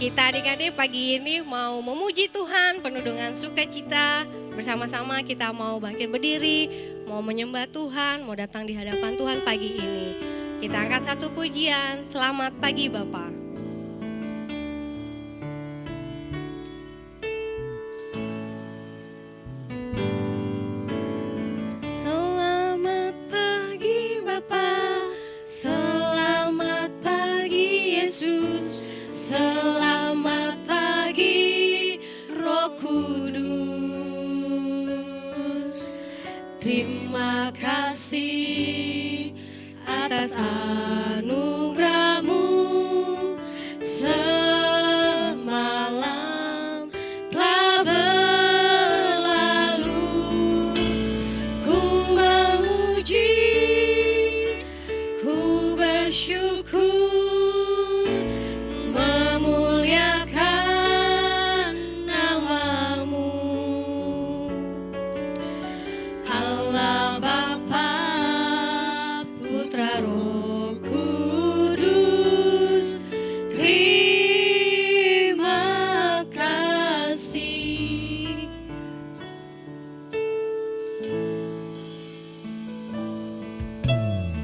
Kita adik-adik pagi ini mau memuji Tuhan penuh dengan sukacita. Bersama-sama kita mau bangkit berdiri, mau menyembah Tuhan, mau datang di hadapan Tuhan pagi ini. Kita angkat satu pujian, selamat pagi Bapak. Selamat pagi Bapak, selamat pagi Yesus, selamat pagi Roh Kudus. Terima kasih atas anugerah-Mu semalam telah berlalu. Ku memuji, ku bersyukur, memuliakan nama-Mu. Allah Bapa, Putra Roh Kudus, terima kasih.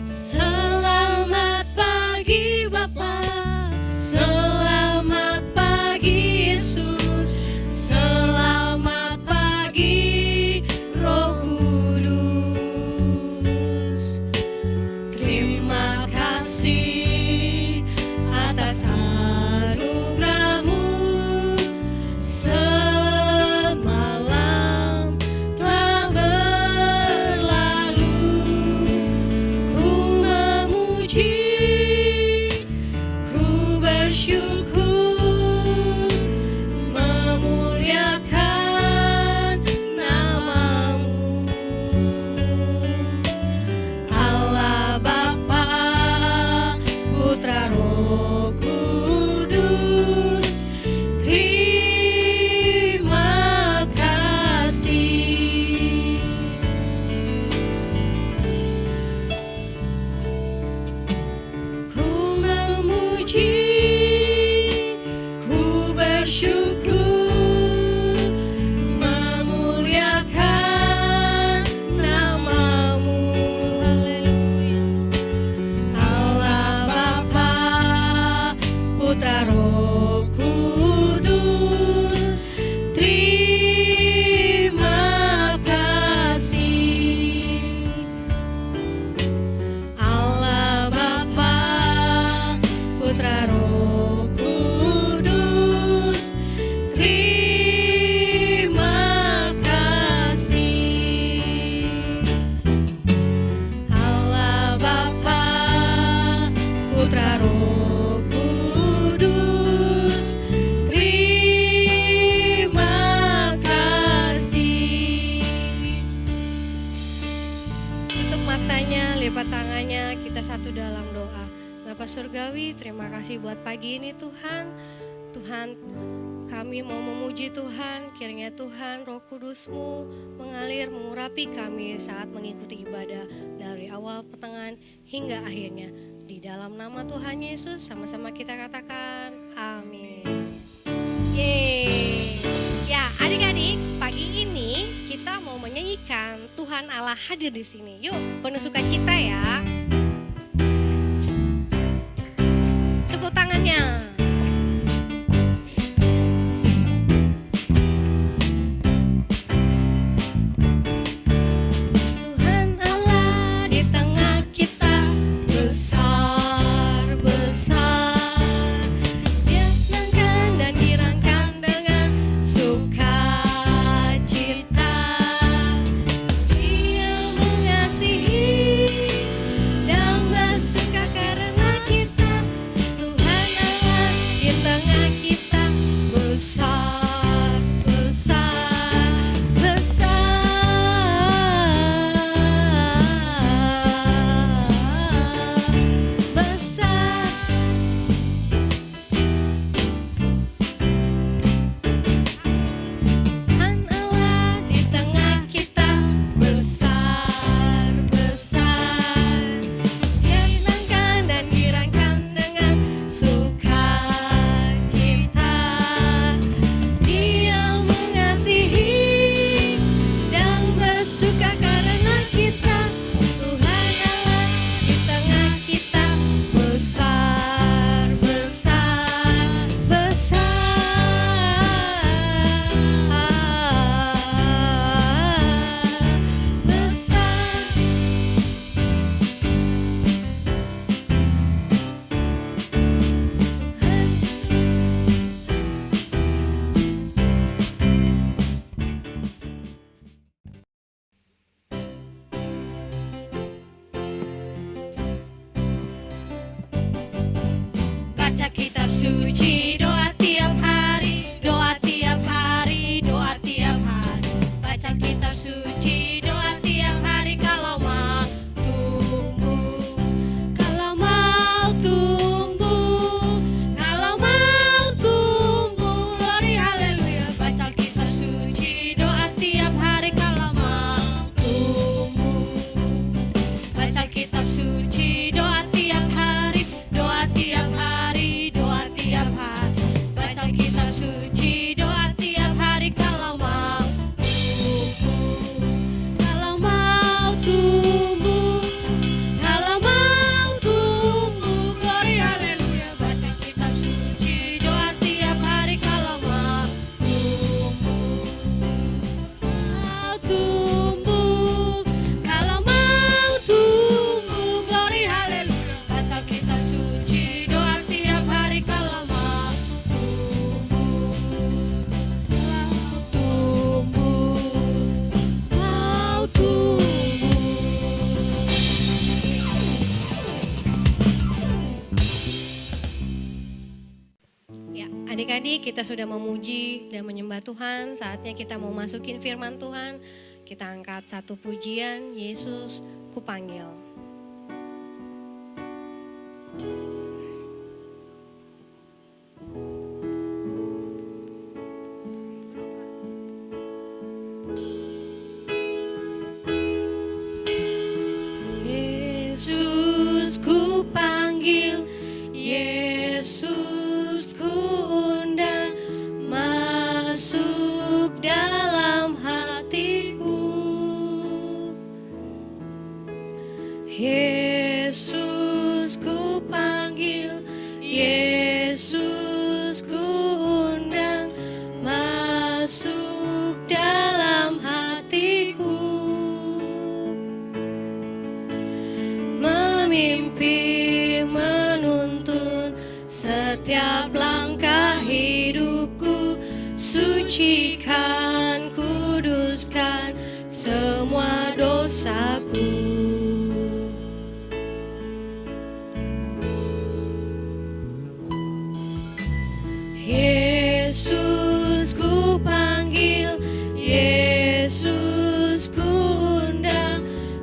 Selamat pagi Bapa, selamat pagi Yesus, selamat pagi Roh Kudus. Terima kasih atas anugerah-Mu semalam telah berlalu. Ku memuji, ku bersyukur, memuliakan nama-Mu. Allah Bapa, Putra Roh Kudus, terima kasih. Ku memuji, ku bersyukur, memuliakan nama-Mu. Allah Bapa, Putra Roh Kudus, terima kasih. Allah Bapa, Putra Roh Kudus, terima kasih. Allah Bapa, Putra Roh Kudus, terima kasih. Tutup matanya, lipat tangannya, kita satu dalam doa. Bapa Surgawi, terima kasih buat pagi ini Tuhan. Tuhan, kami mau memuji Tuhan, kiranya Tuhan Roh Kudus-Mu mengalir mengurapi kami saat mengikuti ibadah dari awal pertengahan hingga akhirnya. Di dalam nama Tuhan Yesus sama-sama kita katakan amin. Yeay. Ya, adik-adik, pagi ini kita mau menyanyikan Tuhan Allah hadir di sini. Yuk, penuh sukacita ya. Tepuk tangannya. Tuhan Allah di tengah kita besar, besar. Dia senangkan dan girangkan dengan sukacita. Dia mengasihi adik-adik, kita sudah memuji dan menyembah Tuhan. Saatnya kita mau masukin firman Tuhan. Kita angkat satu pujian, Yesus Kupanggil. Yesus Kupanggil, Yesus Kuundang, masuk dalam hatiku. Yesus Kupanggil, Yesus Kuundang, masuk dalam hatiku. Memimpi, menuntun setiap langkah hidupku, sucikan, kuduskan semua dosaku. Yesus Kupanggil, Yesus Kuundang,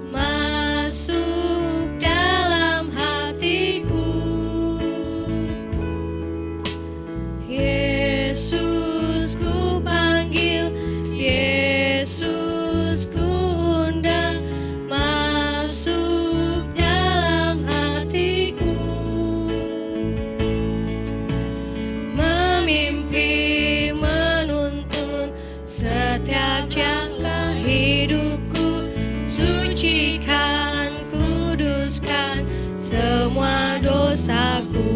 masuk dalam hatiku. Yesus Kupanggil, Yesus Kuundang, masuk dalam hatiku. Memimpi, menuntun setiap jangka hidupku, sucikan, kuduskan semua dosaku.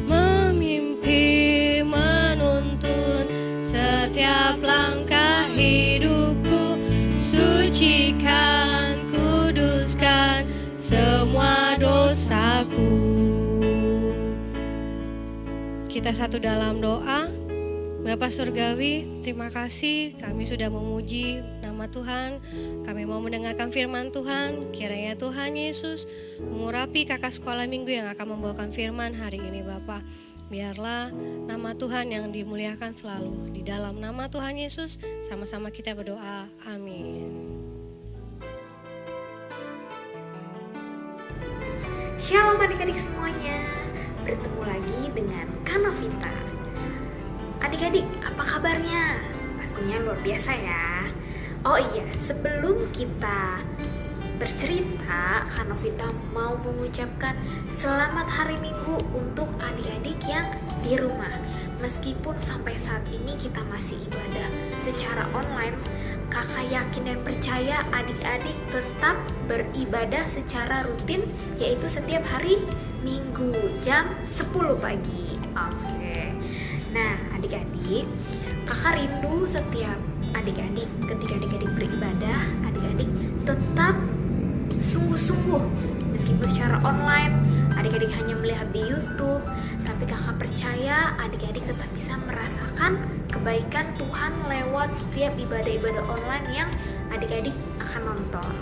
Memimpi, menuntun setiap langkah hidupku, sucikan, kuduskan semua dosaku. Kita satu dalam doa. Bapa Surgawi, terima kasih kami sudah memuji nama Tuhan. Kami mau mendengarkan firman Tuhan. Kiranya Tuhan Yesus mengurapi kakak sekolah minggu yang akan membawakan firman hari ini Bapa. Biarlah nama Tuhan yang dimuliakan selalu. Di dalam nama Tuhan Yesus, sama-sama kita berdoa. Amin. Shalom adik-adik semuanya, bertemu lagi dengan Kak Novita. Adik-adik, apa kabarnya? Pastinya luar biasa ya. Oh iya, sebelum kita bercerita, Kak Novita mau mengucapkan selamat hari Minggu untuk adik-adik yang di rumah. Meskipun sampai saat ini kita masih ibadah secara online, kakak yakin dan percaya adik-adik tetap beribadah secara rutin, yaitu setiap hari Minggu jam 10 pagi. Oke. Nah, adik-adik, kakak rindu setiap adik-adik ketika adik-adik beribadah, adik-adik tetap sungguh-sungguh. Meskipun secara online, adik-adik hanya melihat di YouTube, tapi kakak percaya adik-adik tetap bisa merasakan kebaikan Tuhan lewat setiap ibadah-ibadah online yang adik-adik akan nonton.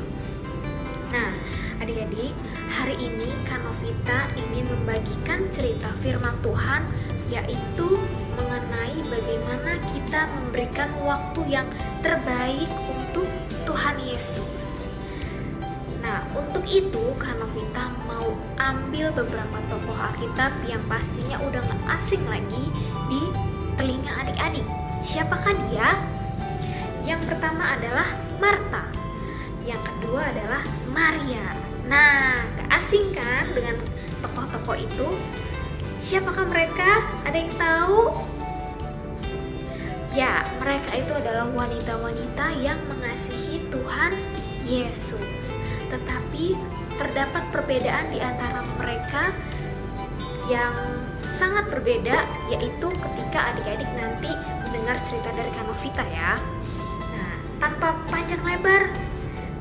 Nah, adik-adik, hari ini Kak Novita ingin membagikan cerita firman Tuhan, yaitu mengenai bagaimana kita memberikan waktu yang terbaik untuk Tuhan Yesus. Nah, untuk itu Kak Novita mau ambil beberapa tokoh Alkitab yang pastinya udah gak asing lagi di telinga adik-adik. Siapakah dia? Yang pertama adalah Marta, yang kedua adalah Maria. Nah, gak asing kan dengan tokoh-tokoh itu? Siapakah mereka? Ada yang tahu? Ya, mereka itu adalah wanita-wanita yang mengasihi Tuhan Yesus. Tetapi terdapat perbedaan di antara mereka yang sangat berbeda, yaitu ketika adik-adik nanti mendengar cerita dari Kak Novita ya. Nah, tanpa panjang lebar,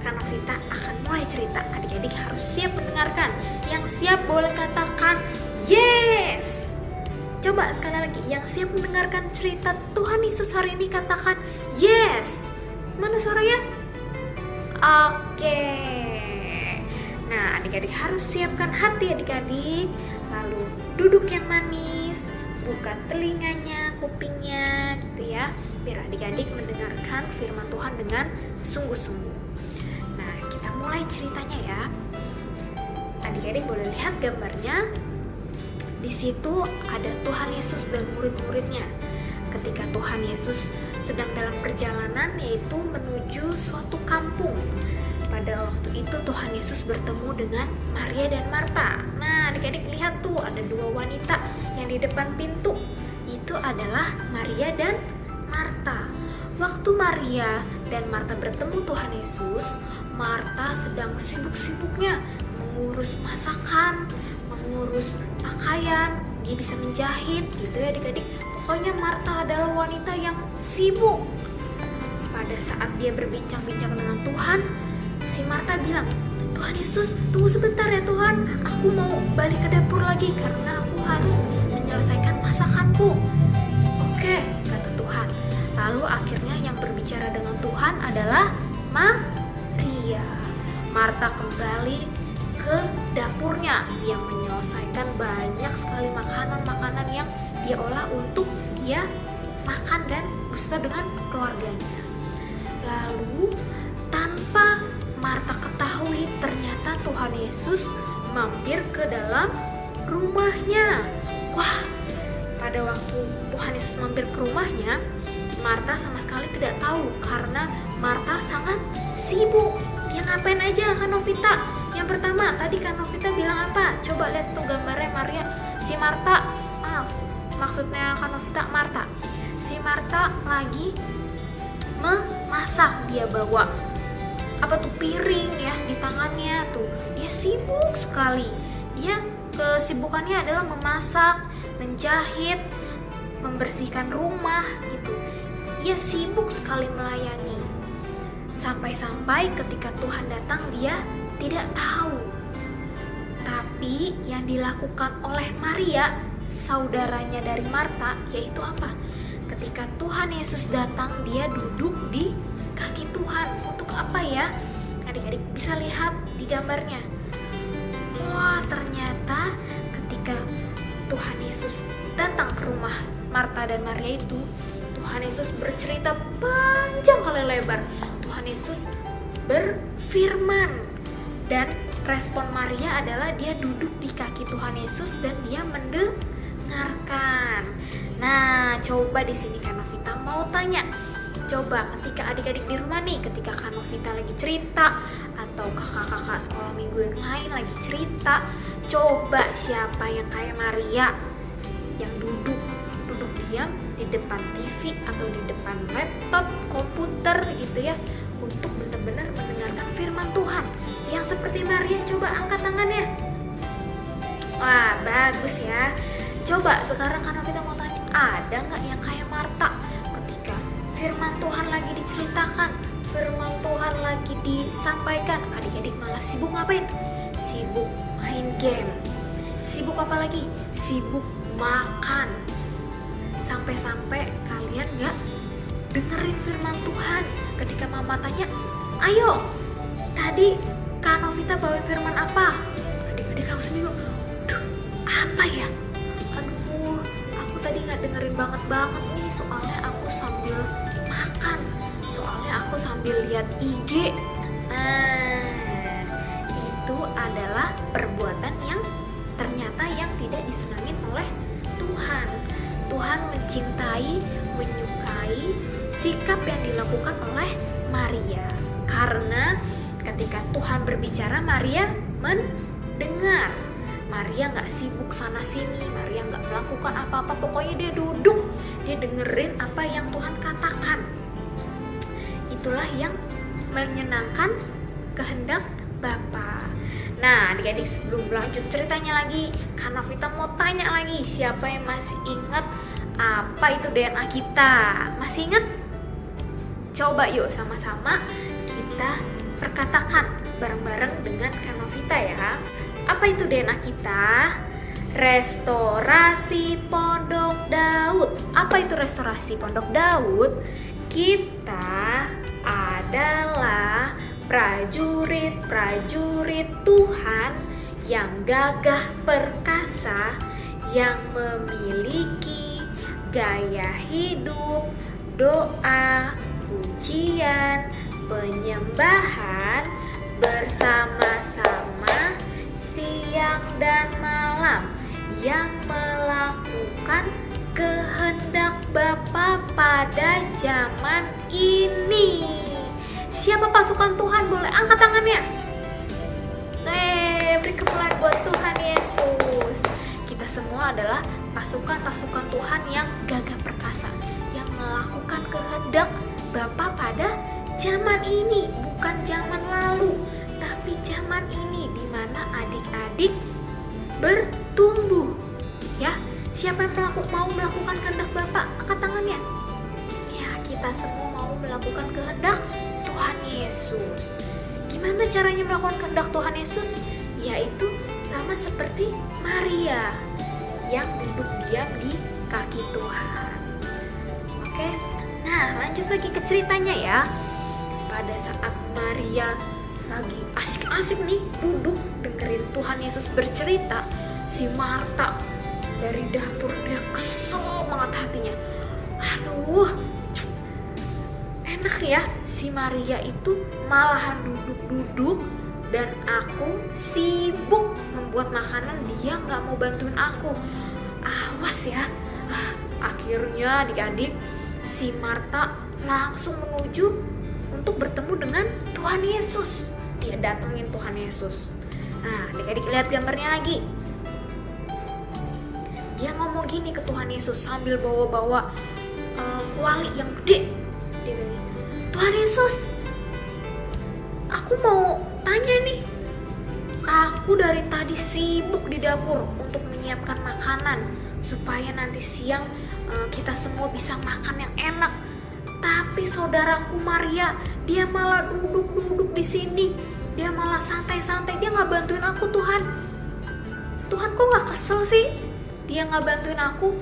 Kak Novita akan mulai cerita. Adik-adik harus siap mendengarkan. Yang siap boleh katakan yes. Coba sekali lagi, yang siap mendengarkan cerita Tuhan Yesus hari ini katakan yes. Mana suaranya? Oke. Nah, adik-adik harus siapkan hati adik-adik. Lalu duduk yang manis, buka telinganya, kupingnya gitu ya, biar adik-adik mendengarkan firman Tuhan dengan sungguh-sungguh. Nah, kita mulai ceritanya ya. Adik-adik boleh lihat gambarnya. Di situ ada Tuhan Yesus dan murid-muridnya. Ketika Tuhan Yesus sedang dalam perjalanan, yaitu menuju suatu kampung. Pada waktu itu Tuhan Yesus bertemu dengan Maria dan Marta. Nah, adik-adik lihat tuh, ada dua wanita yang di depan pintu. Itu adalah Maria dan Marta. Waktu Maria dan Marta bertemu Tuhan Yesus, Marta sedang sibuk-sibuknya mengurus masakan, mengurus pakaian, dia bisa menjahit gitu ya adik-adik. Pokoknya Marta adalah wanita yang sibuk. Pada saat dia berbincang-bincang dengan Tuhan, si Marta bilang, "Tuhan Yesus, tunggu sebentar ya Tuhan, aku mau balik ke dapur lagi karena aku harus menyelesaikan masakanku." "Oke," kata Tuhan. Lalu akhirnya yang berbicara dengan Tuhan adalah Maria. Marta kembali ke dapurnya, yang menyelesaikan banyak sekali makanan-makanan yang dia olah untuk dia makan dan beserta dengan keluarganya. Lalu tanpa Marta ketahui, ternyata Tuhan Yesus mampir ke dalam rumahnya. Wah, pada waktu Tuhan Yesus mampir ke rumahnya, Marta sama sekali tidak tahu karena Marta sangat sibuk. Dia ngapain aja, Kak Novita? Yang pertama, tadi Kak Novita bilang apa? Coba lihat tuh gambarnya Maria. Si Marta, maksudnya Kak Novita, Marta. Si Marta lagi memasak, dia bawa apa tuh, piring ya di tangannya tuh. Dia sibuk sekali. Dia kesibukannya adalah memasak, menjahit, membersihkan rumah gitu. Ia sibuk sekali melayani. Sampai-sampai ketika Tuhan datang, dia tidak tahu. Tapi yang dilakukan oleh Maria, saudaranya dari Marta, yaitu apa? Ketika Tuhan Yesus datang, dia duduk di kaki Tuhan. Untuk apa ya? Adik-adik bisa lihat di gambarnya. Wah, ternyata ketika Tuhan Yesus datang ke rumah Marta dan Maria itu, Tuhan Yesus bercerita panjang kali lebar. Tuhan Yesus berfirman, dan respon Maria adalah dia duduk di kaki Tuhan Yesus dan dia mendengarkan. Nah, coba di sini Kak Novita mau tanya. Coba ketika adik-adik di rumah nih, ketika Kak Novita lagi cerita atau kakak-kakak sekolah minggu yang lain lagi cerita, coba siapa yang kayak Maria yang duduk diam di depan TV atau di depan laptop, komputer gitu ya, untuk benar-benar mendengarkan firman Tuhan. Yang seperti Maria, coba angkat tangannya. Wah, bagus ya. Coba sekarang karena kita mau tanya, ada nggak yang kayak Marta ketika firman Tuhan lagi diceritakan, firman Tuhan lagi disampaikan, adik-adik malah sibuk ngapain? Sibuk main game. Sibuk apa lagi? Sibuk makan. Sampai-sampai kalian nggak dengerin firman Tuhan. Ketika mama tanya, "Ayo, tadi Kak Novita bawa firman apa?" Adik-adik langsung bingung. "Duh, apa ya? Aduh, aku tadi nggak dengerin banget nih, soalnya aku sambil makan, soalnya aku sambil lihat IG." Nah, itu adalah perbuatan yang ternyata yang tidak disenangi oleh Tuhan. Tuhan mencintai, menyukai sikap yang dilakukan oleh Maria. Karena ketika Tuhan berbicara, Maria mendengar. Maria gak sibuk sana sini, Maria gak melakukan apa-apa, pokoknya dia duduk, dia dengerin apa yang Tuhan katakan. Itulah yang menyenangkan kehendak Bapa. Nah, adik-adik, sebelum lanjut ceritanya lagi, Kak Novita mau tanya lagi, siapa yang masih ingat apa itu DNA kita? Masih ingat? Coba yuk sama-sama kita perkatakan bareng-bareng dengan Kak Novita ya. Apa itu DNA kita? Restorasi Pondok Daud. Apa itu restorasi Pondok Daud? Kita adalah prajurit-prajurit Tuhan yang gagah perkasa, yang memiliki gaya hidup, doa, pujian, penyembahan bersama-sama siang dan malam, yang melakukan kehendak Bapa pada zaman ini. Siapa pasukan Tuhan? Boleh angkat tangannya. Beri kemuliaan buat Tuhan Yesus. Kita semua adalah pasukan-pasukan Tuhan yang gagah perkasa, yang melakukan kehendak Bapa pada zaman ini, bukan zaman lalu, tapi zaman ini, di mana adik-adik bertumbuh. Ya, siapa yang mau melakukan kehendak Bapa? Angkat tangannya. Ya, kita semua mau melakukan kehendak Tuhan Yesus. Gimana caranya melakukan kehendak Tuhan Yesus? Yaitu sama seperti Maria yang duduk diam di kaki Tuhan. Oke, nah lanjut lagi ke ceritanya ya. Pada saat Maria lagi asik-asik nih duduk dengerin Tuhan Yesus bercerita, si Marta dari dapur dia kesel banget hatinya. Aduh, enak ya, si Maria itu malahan duduk-duduk dan aku sibuk membuat makanan, dia gak mau bantuin aku. Awas ya. Akhirnya adik-adik, si Marta langsung menuju untuk bertemu dengan Tuhan Yesus. Dia datengin Tuhan Yesus. Nah, adik-adik lihat gambarnya lagi. Dia ngomong gini ke Tuhan Yesus sambil bawa-bawa kuali yang gede. Dia bilang, Tuhan Yesus, aku mau tanya nih. Aku dari tadi sibuk di dapur untuk menyiapkan makanan supaya nanti siang kita semua bisa makan yang enak. Tapi saudaraku Maria, dia malah duduk-duduk di sini. Dia malah santai-santai, dia nggak bantuin aku Tuhan. Tuhan kok nggak kesel sih? Dia nggak bantuin aku.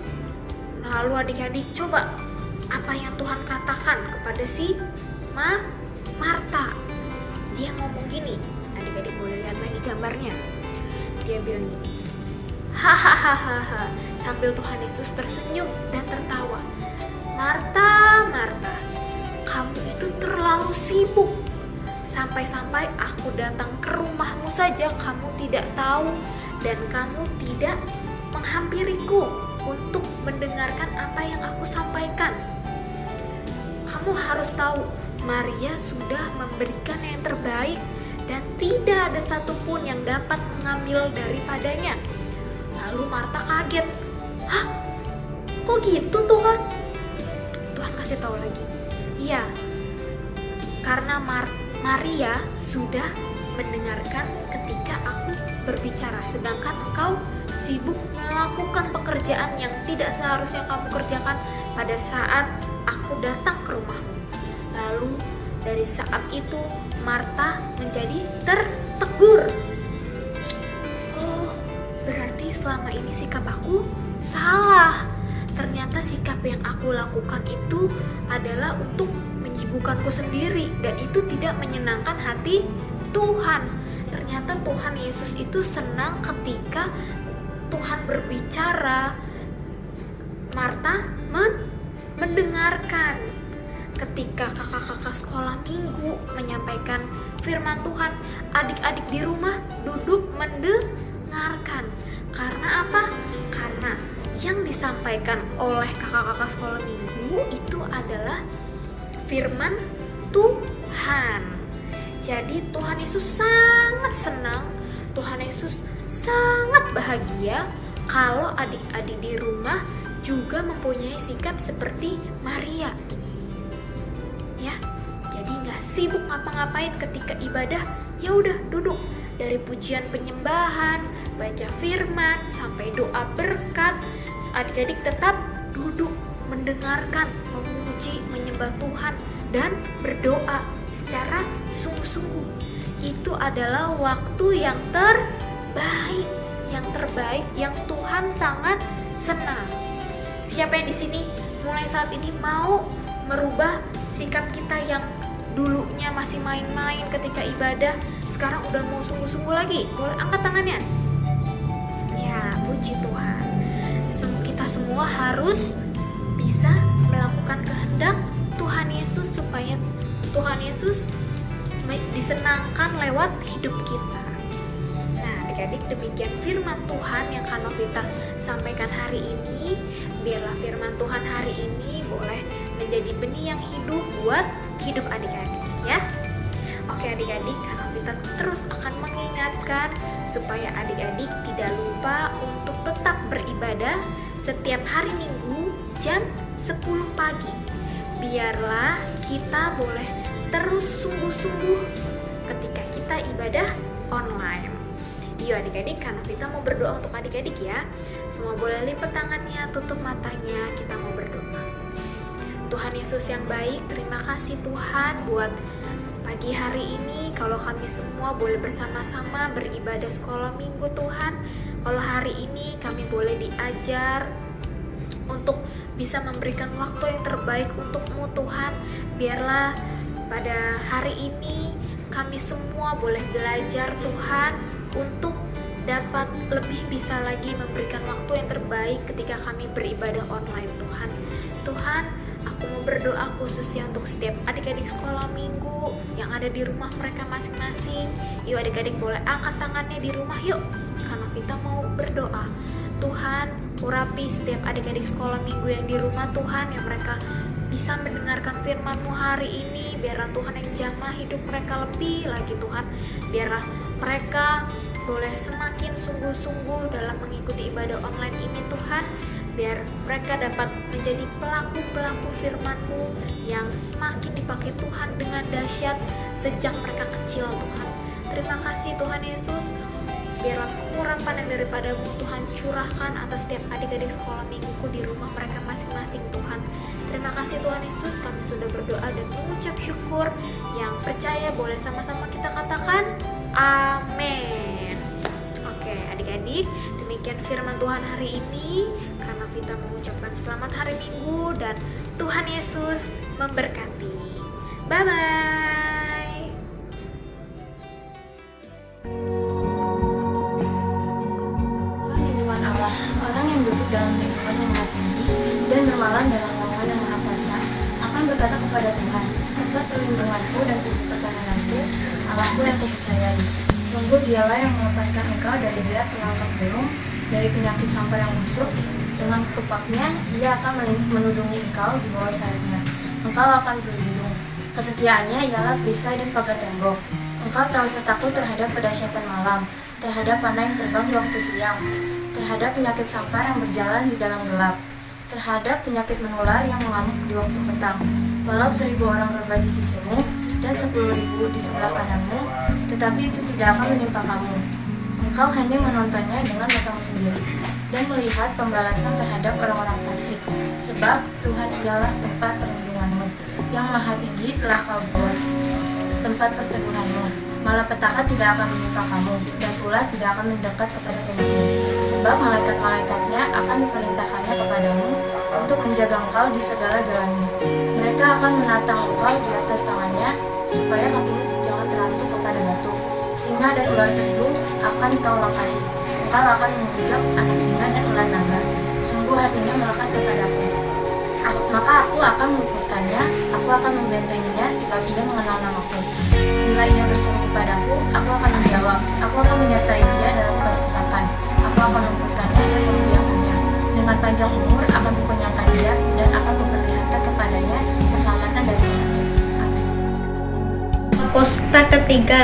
Lalu adik-adik coba apa yang Tuhan katakan kepada si Marta. Dia ngomong gini, adik-adik boleh lihat lagi gambarnya. Dia bilang gini, hahaha, sambil Tuhan Yesus tersenyum dan tertawa. Marta, Marta, kamu itu terlalu sibuk. Sampai-sampai aku datang ke rumahmu saja kamu tidak tahu, dan kamu tidak menghampiriku untuk mendengarkan apa yang aku sampaikan. Kamu harus tahu, Maria sudah memberikan yang terbaik dan tidak ada satupun yang dapat mengambil daripadanya. Lalu Marta kaget. Hah? Kok gitu Tuhan? Tuhan kasih tahu lagi. Iya, karena Maria sudah mendengarkan ketika aku berbicara, sedangkan engkau sibuk melakukan pekerjaan yang tidak seharusnya kamu kerjakan pada saat aku datang ke rumahmu. Lalu dari saat itu Marta menjadi tertegur. Oh, berarti selama ini sikap aku salah. Ternyata sikap yang aku lakukan itu adalah untuk menyibukkanku sendiri, dan itu tidak menyenangkan hati Tuhan. Ternyata Tuhan Yesus itu senang ketika Tuhan berbicara, Marta mendengarkan. Ketika kakak-kakak sekolah minggu menyampaikan firman Tuhan, adik-adik di rumah duduk mendengarkan. Karena apa? Karena yang disampaikan oleh kakak-kakak sekolah minggu itu adalah firman Tuhan. Jadi Tuhan Yesus sangat senang, Tuhan Yesus sangat bahagia kalau adik-adik di rumah juga mempunyai sikap seperti Maria. Ya, jadi nggak sibuk ngapa-ngapain ketika ibadah, ya udah duduk dari pujian penyembahan, baca firman sampai doa berkat, adik-adik tetap duduk mendengarkan, memuji, menyembah Tuhan dan berdoa secara sungguh-sungguh. Itu adalah waktu yang terbaik, yang Tuhan sangat senang. Siapa yang di sini mulai saat ini mau merubah sikap kita yang dulunya masih main-main ketika ibadah, sekarang udah mau sungguh-sungguh lagi? Boleh angkat tangannya. Ya, puji Tuhan. harus bisa melakukan kehendak Tuhan Yesus supaya Tuhan Yesus disenangkan lewat hidup kita. Nah, adik-adik, demikian firman Tuhan yang Kak Novita sampaikan hari ini. Biarlah firman Tuhan hari ini boleh menjadi benih yang hidup buat hidup adik-adik ya. Oke adik-adik, Kak Novita terus akan mengingatkan supaya adik-adik tidak lupa untuk tetap beribadah setiap hari Minggu jam 10 pagi. Biarlah kita boleh terus sungguh-sungguh ketika kita ibadah online. Yuk adik-adik, Kak Novita mau berdoa untuk adik-adik ya. Semua boleh lipat tangannya, tutup matanya, kita mau berdoa. Tuhan Yesus yang baik, terima kasih Tuhan buat pagi hari ini. Kalau kami semua boleh bersama-sama beribadah sekolah minggu Tuhan. Kalau hari ini kami boleh diajar untuk bisa memberikan waktu yang terbaik untuk-Mu Tuhan. Biarlah pada hari ini kami semua boleh belajar Tuhan untuk dapat lebih bisa lagi memberikan waktu yang terbaik ketika kami beribadah online Tuhan. Tuhan, aku mau berdoa khususnya untuk setiap adik-adik sekolah minggu yang ada di rumah mereka masing-masing. Yuk adik-adik boleh angkat tangannya di rumah yuk. Karena Vita mau berdoa. Tuhan, urapi setiap adik-adik sekolah minggu yang di rumah Tuhan, yang mereka bisa mendengarkan firman-Mu hari ini. Biarlah Tuhan yang jamah hidup mereka lebih lagi Tuhan. Biarlah mereka boleh semakin sungguh-sungguh dalam mengikuti ibadah online ini Tuhan. Biar mereka dapat menjadi pelaku-pelaku firman-Mu yang semakin dipakai Tuhan dengan dahsyat sejak mereka kecil Tuhan. Terima kasih Tuhan Yesus. Biarlah pengurapan yang daripada-Mu Tuhan curahkan atas setiap adik-adik sekolah mingguku di rumah mereka masing-masing Tuhan. Terima kasih Tuhan Yesus, kami sudah berdoa dan mengucap syukur. Yang percaya boleh sama-sama kita katakan amin. Oke adik-adik, demikian firman Tuhan hari ini. Karena Vita mengucapkan selamat hari Minggu dan Tuhan Yesus memberkati. Bye-bye. Lindungan Allah, orang yang duduk dalam lindungan yang maha tinggi dan bermalam dalam naungan yang maha kuasa akan berkata kepada Tuhan, tempat perlindunganku dan titik pertahananku, Allahku yang kupercayai. Sungguh dialah yang melepaskan engkau dari jerat pelangkap burung, dari penyakit sampar yang busuk. Dengan ketupaknya, ia akan menudungi engkau di bawah sayapnya. Engkau akan berlindung. Kesetiaannya ialah perisai di pagar tembok. Engkau tak usah takut terhadap pedahsyatan malam, terhadap panah yang terbang di waktu siang, terhadap penyakit sampar yang berjalan di dalam gelap, terhadap penyakit menular yang mengamuk di waktu petang. Walau 1000 orang rebah di sisimu dan 10.000 di sebelah kananmu, tetapi itu tidak akan menimpa kamu. Engkau hanya menontonnya dengan matamu sendiri dan melihat pembalasan terhadap orang-orang fasik. Sebab Tuhan ialah tempat perlindunganmu, yang maha tinggi telah kau buat tempat perteduhanmu. Malapetaka tidak akan menimpa kamu, dan ulat tidak akan mendekat kepada rumahmu. Sebab malaikat-malaikatnya akan diperintahkannya kepadamu untuk menjaga engkau di segala jalanmu. Mereka akan menatang engkau di atas tangannya, supaya kakimu jangan terhantuk kepada batu. Singa dan ular tedung akan kau langkahi. Engkau akan menginjak anak singa dan ular naga. Sungguh hatinya melekat kepadaku. Maka aku akan meluputkannya, aku akan membentenginya sebab ia mengenal namaku. Bila ia berseru padaku, aku akan menjawab. Aku akan menyertai dia dalam kesesakan. Aku akan meluputkannya dan membiarkannya. Dengan panjang umur akan kukenyangkan dia dan akan memperlihatkan kepadanya keselamatan darinya. Pentakosta ketiga.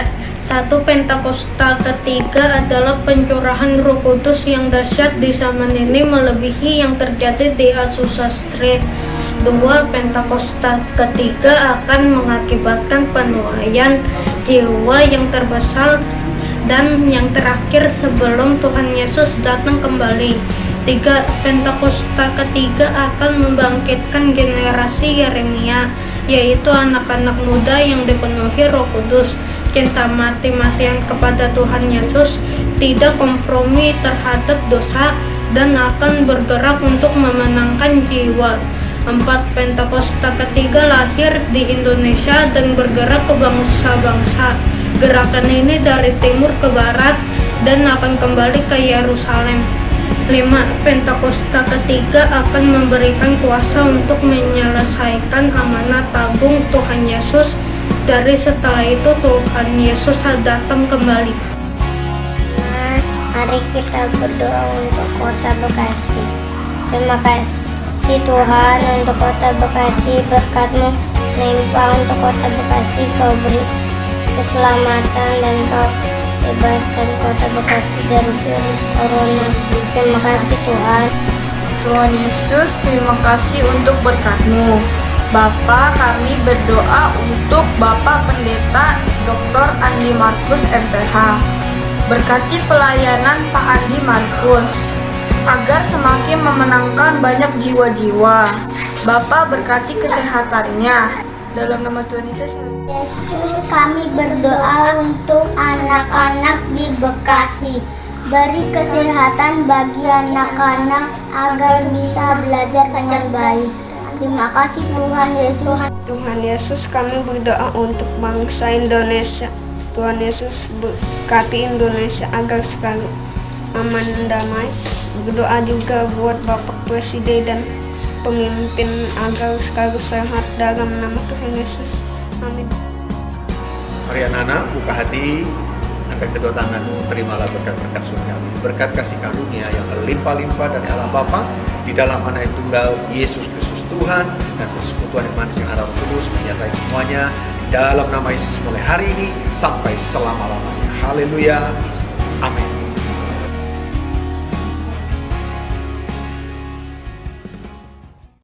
Satu Pentakosta ketiga adalah pencurahan Roh Kudus yang dahsyat di zaman ini melebihi yang terjadi di Azusa Street. Dua Pentakosta ketiga akan mengakibatkan penuaian jiwa yang terbesar dan yang terakhir sebelum Tuhan Yesus datang kembali. Tiga Pentakosta ketiga akan membangkitkan generasi Yeremia, yaitu anak-anak muda yang dipenuhi Roh Kudus, cinta mati-matian kepada Tuhan Yesus, tidak kompromi terhadap dosa, dan akan bergerak untuk memenangkan jiwa. 4 Pentakosta ketiga lahir di Indonesia dan bergerak ke bangsa-bangsa. Gerakan ini dari timur ke barat dan akan kembali ke Yerusalem. Pentakosta ketiga akan memberikan kuasa untuk menyelesaikan amanat agung Tuhan Yesus. Dari setelah itu Tuhan Yesus datang kembali. Mari kita berdoa untuk kota Bekasi. Terima kasih Tuhan untuk kota Bekasi, berkat-Mu limpah untuk kota Bekasi. Kau beri keselamatan dan Kau bebaskan kota Bekasi dari virus corona. Terima kasih Tuhan. Tuhan Yesus, terima kasih untuk berkat-Mu. Bapa, kami berdoa untuk Bapak Pendeta Dr. Andi Markus MTH. Berkati pelayanan Pak Andi Markus agar semakin memenangkan banyak jiwa-jiwa. Bapak berkati kesehatannya. Dalam nama Tuhan Yesus. Yesus, kami berdoa untuk anak-anak di Bekasi. Beri kesehatan bagi anak-anak agar bisa belajar dengan baik. Terima kasih Tuhan Yesus. Tuhan Yesus, kami berdoa untuk bangsa Indonesia. Tuhan Yesus, berkati Indonesia agar selalu aman dan damai. Berdoa juga buat Bapak Presiden dan pemimpin agar selalu sehat dalam nama Tuhan Yesus. Amin. Mari anak-anak, buka hati, angkat kedua tanganmu, terimalah berkat-berkat surgawi, berkat kasih karunia yang berlimpah-limpah dari Allah Bapa di dalam Anak Tunggal Yesus Kristus Tuhan, dan persekutuan yang manis yang ada Roh Kudus menyertai semuanya dalam nama Yesus mulai hari ini sampai selama-lamanya. Haleluya. Amin.